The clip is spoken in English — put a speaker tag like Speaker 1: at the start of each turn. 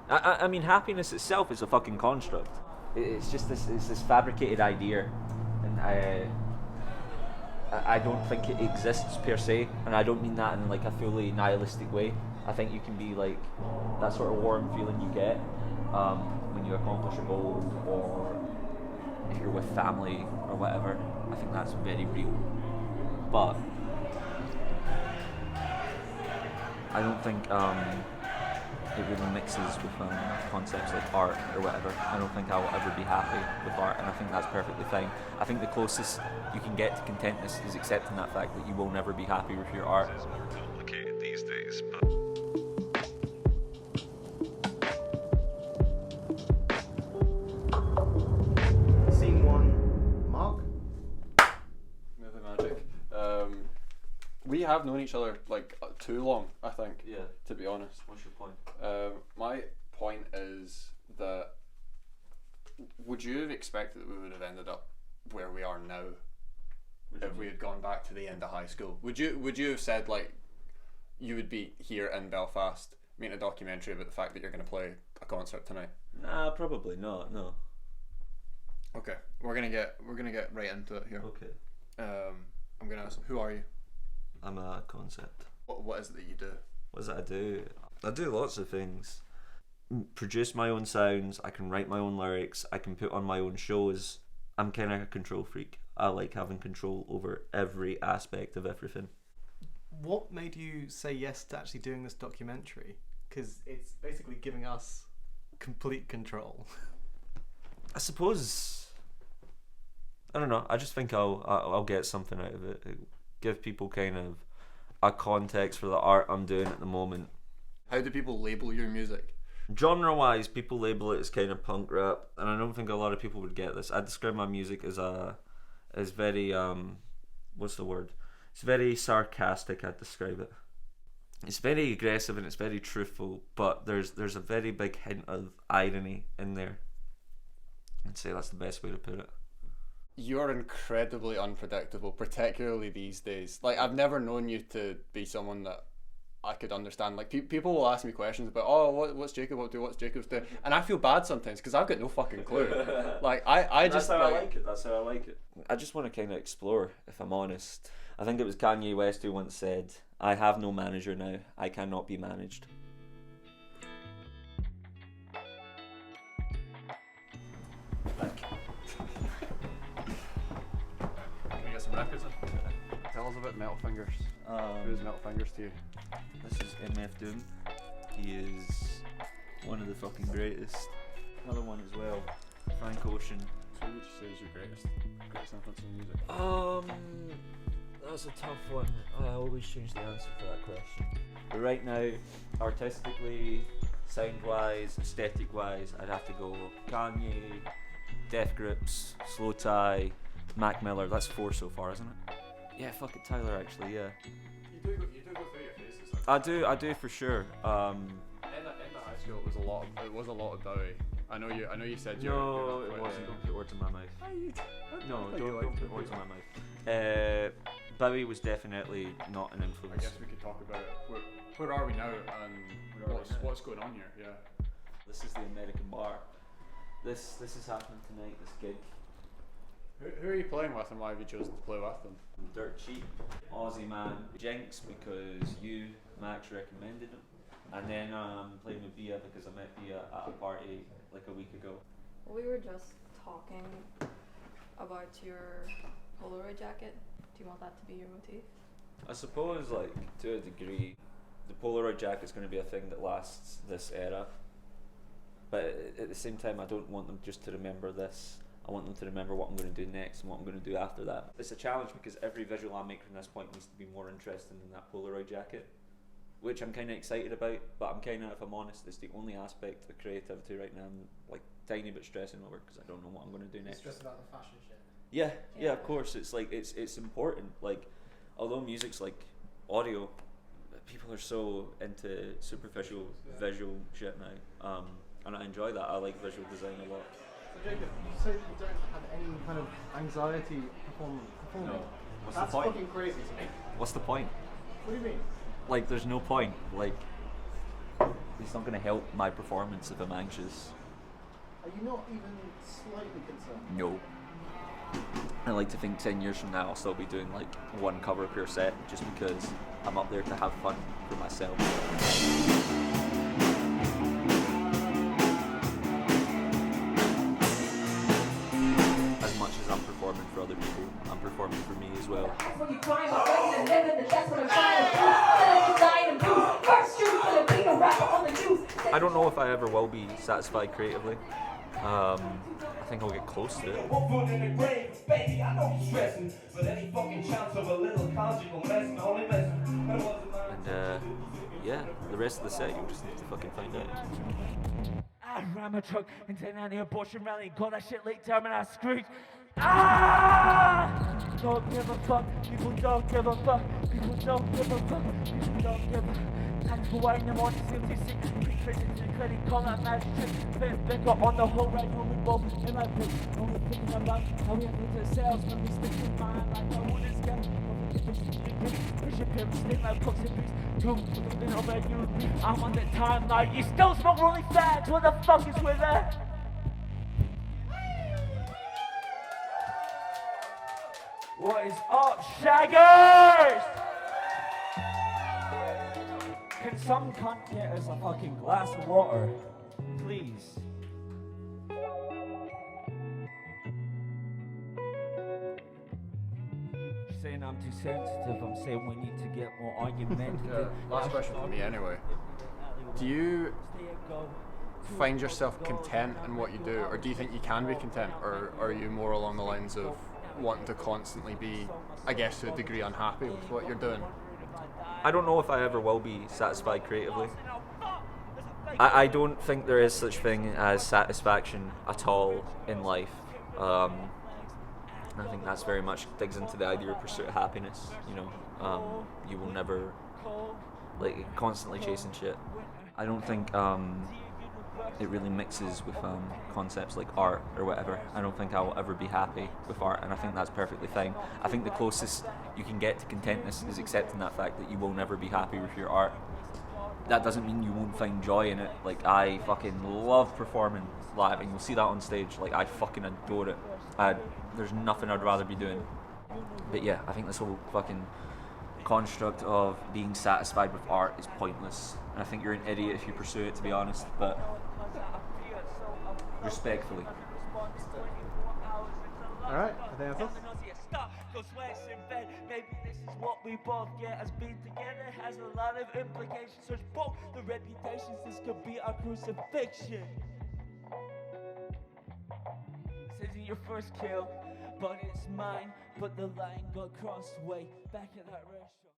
Speaker 1: I mean, happiness itself is a fucking construct. It's just this fabricated idea, and I don't think it exists per se, and I don't mean that in like a fully nihilistic way. I think you can be like that sort of warm feeling you get when you accomplish a goal, or if you're with family or whatever. I think that's very real, but I don't think it really mixes with concepts like art or whatever. I don't think I will ever be happy with art, and I think that's perfectly fine. I think the closest you can get to contentness is accepting that fact that you will never be happy with your art.
Speaker 2: It's more complicated these days, but
Speaker 3: Scene one, Mark.
Speaker 4: Movie magic. We have known each other like too long, I think.
Speaker 1: Yeah.
Speaker 4: To be honest.
Speaker 1: What's your point?
Speaker 4: My point is that would you have expected that we would have ended up where we are now if we had gone back to the end of high school? Would you have said like you would be here in Belfast making a documentary about the fact that you're going to play a concert tonight?
Speaker 1: Nah, probably not. No.
Speaker 4: Okay, we're gonna get right into it here.
Speaker 1: Okay.
Speaker 4: I'm gonna ask, who are you?
Speaker 1: I'm a concept.
Speaker 4: What is it that you do?
Speaker 1: What does that I do? I do lots of things. Produce my own sounds. I can write my own lyrics. I can put on my own shows. I'm kind of a control freak. I like having control over every aspect of everything.
Speaker 3: What made you say yes to actually doing this documentary? Because it's basically giving us complete control.
Speaker 1: I suppose, I don't know. I just think I'll get something out of it. Give people kind of a context for the art I'm doing at the moment.
Speaker 4: How do people label your music?
Speaker 1: Genre-wise, people label it as kind of punk rap, and I don't think a lot of people would get this. I describe my music as very what's the word? It's very sarcastic. I'd describe it. It's very aggressive and it's very truthful, but there's a very big hint of irony in there. I'd say that's the best way to put it.
Speaker 4: You're incredibly unpredictable, particularly these days. Like, I've never known you to be someone that I could understand. Like, people will ask me questions about, oh, what's Jacob up to? What's Jacob's doing? And I feel bad sometimes because I've got no fucking clue. Like, I just
Speaker 1: That's how I like it. That's how I like it. I just want to kind of explore, if I'm honest. I think it was Kanye West who once said, "I have no manager now. I cannot be managed."
Speaker 4: Can we get some records in? Tell us about Metal Fingers. Who's Metal Fingers to you?
Speaker 1: This is MF Doom. He is one of the fucking greatest. Another one as well, Frank Ocean.
Speaker 4: So who would you say is your greatest influence in music?
Speaker 1: That's a tough one. I always change the answer for that question. But right now, artistically, sound-wise, aesthetic-wise, I'd have to go Kanye, Death Grips, Slow Tie, Mac Miller. That's 4 so far, isn't it? Yeah, fuck it, Tyler. Actually, yeah.
Speaker 4: You do go through your phases.
Speaker 1: I do for sure.
Speaker 4: In the high school, it was a lot of Bowie. I know you said you're
Speaker 1: No,
Speaker 4: not
Speaker 1: it
Speaker 4: quite
Speaker 1: wasn't.
Speaker 4: there.
Speaker 1: Don't put words in my mouth. No,
Speaker 4: I
Speaker 1: don't
Speaker 4: liked
Speaker 1: put
Speaker 4: it.
Speaker 1: words in my mouth. Bowie was definitely not an
Speaker 4: I
Speaker 1: influence.
Speaker 4: guess we could talk about where are we now and what's going on here. Yeah.
Speaker 1: This is the American Bar. This is happening tonight. This gig.
Speaker 4: Who are you playing with and why have you chosen to play with them?
Speaker 1: Dirt Cheap, Aussie Man, Jinx because you, Max, recommended him, and then playing with Bia because I met Bia at a party like a week ago.
Speaker 5: We were just talking about your Polaroid jacket. Do you want that to be your motif?
Speaker 1: I suppose, like, to a degree, the Polaroid jacket's going to be a thing that lasts this era, but at the same time I don't want them just to remember this. I want them to remember what I'm going to do next and what I'm going to do after that. It's a challenge because every visual I make from this point needs to be more interesting than that Polaroid jacket, which I'm kind of excited about, but I'm kind of, if I'm honest, it's the only aspect of creativity right now I'm like tiny bit stressing over because I don't know what I'm going to do next.
Speaker 3: Stress about the fashion shit.
Speaker 1: Yeah, of course. It's like it's important. Like, although music's like audio, people are so into superficial visual shit now, and I enjoy that. I like visual design a lot.
Speaker 3: So Jacob, you say that you don't have any kind of anxiety performing.
Speaker 1: No. What's
Speaker 3: That's
Speaker 1: the point?
Speaker 3: fucking crazy to me.
Speaker 1: What's the point?
Speaker 3: What do you mean?
Speaker 1: Like, there's no point. Like, it's not going to help my performance if I'm anxious.
Speaker 6: Are you not even slightly concerned?
Speaker 1: No. I like to think 10 years from now I'll still be doing like one cover per set just because I'm up there to have fun for myself. As much as I'm performing for other people, I'm performing for me as well. I don't know if I ever will be satisfied creatively. I think I'll get close to it. And yeah, the rest of the set you'll just need to fucking find out.
Speaker 7: I ran my truck into an anti-abortion rally, got that shit laid down and I screamed, ah! Don't give a fuck, people don't give a fuck, people don't give a fuck, people don't give a fuck. Thanks for waiting, I'm on the 76, quick visit to the clinic, call that magic trick, finger on the whole right, only both in my place, only thinking about how we have to sales, when we stick in mind, like I wouldn't scare me. Bishop him, stick like books and beats. Doom, over you. I'm on the timeline. You still smoke rolling fags. What the fuck is with that? What is up, shaggers? Can some cunt get us a fucking glass of water? Please. Saying I'm too sensitive, I'm saying we need to get more argumentative.
Speaker 4: Last question for me anyway. Do you find yourself content in what you do, or do you think you can be content, or are you more along the lines of wanting to constantly be, I guess to a degree, unhappy with what you're doing?
Speaker 1: I don't know if I ever will be satisfied creatively. I don't think there is such thing as satisfaction at all in life. I think that's very much digs into the idea of pursuit of happiness. You know, you will never like constantly chasing shit. I don't think it really mixes with concepts like art or whatever. I don't think I will ever be happy with art, and I think that's perfectly fine. I think the closest you can get to contentness is accepting that fact that you will never be happy with your art. That doesn't mean you won't find joy in it. Like, I fucking love performing live, and you'll see that on stage. Like, I fucking adore it. There's nothing I'd rather be doing. But yeah, I think this whole fucking construct of being satisfied with art is pointless. And I think you're an idiot if you pursue it, to be honest. But respectfully.
Speaker 3: Alright, anything else?
Speaker 7: Maybe this is what we both get as being together has a lot of implications. Search both the reputations, this could be our crucifixion. This isn't your first kill, but it's mine. But the line got crossed way back at that restaurant.